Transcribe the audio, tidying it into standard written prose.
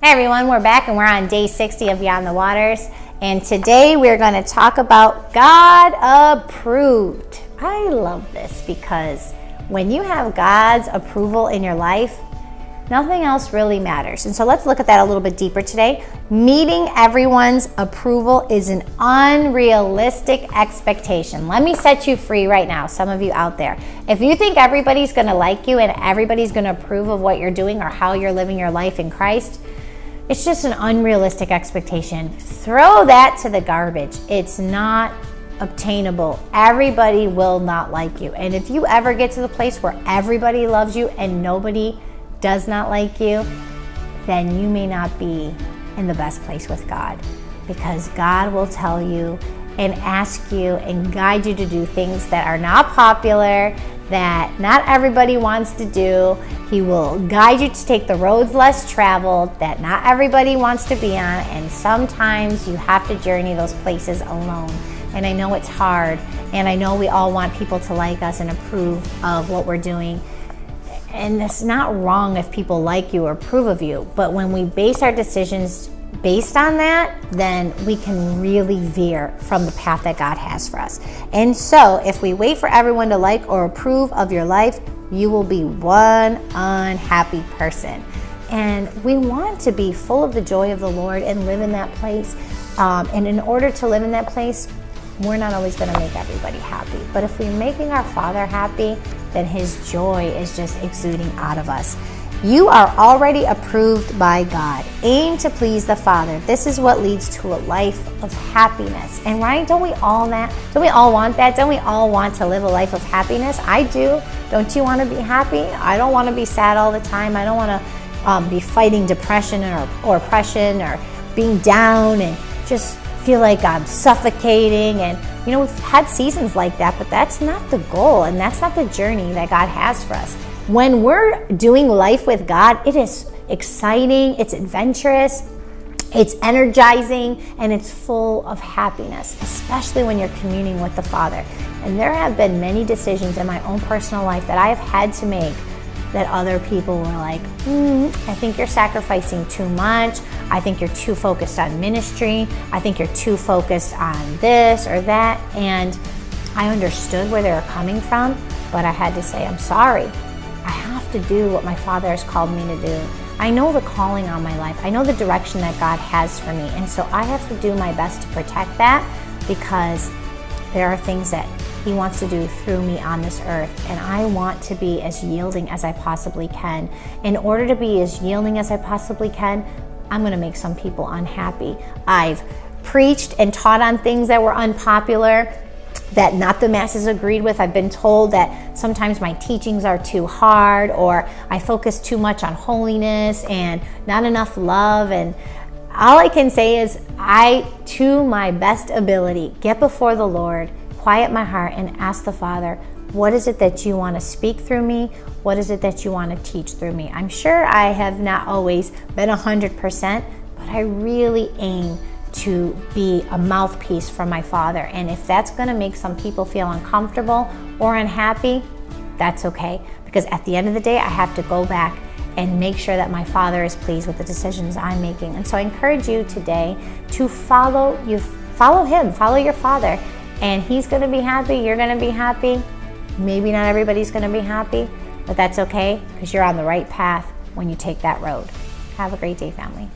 Hey everyone, we're back and we're on day 60 of Beyond the Waters. And today we're going to talk about God approved. I love this because when you have God's approval in your life, nothing else really matters. And so let's look at that a little bit deeper today. Meeting everyone's approval is an unrealistic expectation. Let me set you free right now, some of you out there. If you think everybody's going to like you and everybody's going to approve of what you're doing or how you're living your life in Christ, it's just an unrealistic expectation. Throw that to the garbage. It's not obtainable. Everybody will not like you. And if you ever get to the place where everybody loves you and nobody does not like you, then you may not be in the best place with God, because God will tell you and ask you and guide you to do things that are not popular, that not everybody wants to do. He will guide you to take the roads less traveled that not everybody wants to be on, and sometimes you have to journey those places alone. And I know it's hard, and I know we all want people to like us and approve of what we're doing. And it's not wrong if people like you or approve of you, but when we base our decisions based on that, then we can really veer from the path that God has for us. And so if we wait for everyone to like or approve of your life, you will be one unhappy person. And we want to be full of the joy of the Lord and live in that place. And in order to live in that place, we're not always going to make everybody happy. But if we're making our Father happy, then His joy is just exuding out of us. You are already approved by God. Aim to please the Father. This is what leads to a life of happiness. And right, don't we all want that? Don't we all want to live a life of happiness? I do. Don't you want to be happy? I don't want to be sad all the time. I don't want to be fighting depression or oppression or being down and just feel like I'm suffocating. And you know, we've had seasons like that, but that's not the goal, and that's not the journey that God has for us. When we're doing life with God, it is exciting, it's adventurous, it's energizing, and it's full of happiness, especially when you're communing with the Father. And there have been many decisions in my own personal life that I have had to make that other people were like, I think you're sacrificing too much. I think you're too focused on ministry. I think you're too focused on this or that. And I understood where they were coming from, but I had to say, I'm sorry. I have to do what my Father has called me to do. I know the calling on my life. I know the direction that God has for me. And so I have to do my best to protect that, because there are things that He wants to do through me on this earth. And I want to be as yielding as I possibly can. In order to be as yielding as I possibly can, I'm going to make some people unhappy. I've preached and taught on things that were unpopular, that not the masses agreed with. I've been told that sometimes my teachings are too hard, or I focus too much on holiness and not enough love. And all I can say is I, to my best ability, get before the Lord, quiet my heart, and ask the Father, what is it that you want to speak through me? What is it that you want to teach through me? I'm sure I have not always been 100%, but I really aim to be a mouthpiece from my Father. And if that's going to make some people feel uncomfortable or unhappy, that's okay. Because at the end of the day, I have to go back and make sure that my Father is pleased with the decisions I'm making. And so I encourage you today to follow Him, follow your Father, and He's going to be happy, you're going to be happy. Maybe not everybody's going to be happy, but that's okay, because you're on the right path when you take that road. Have a great day, family.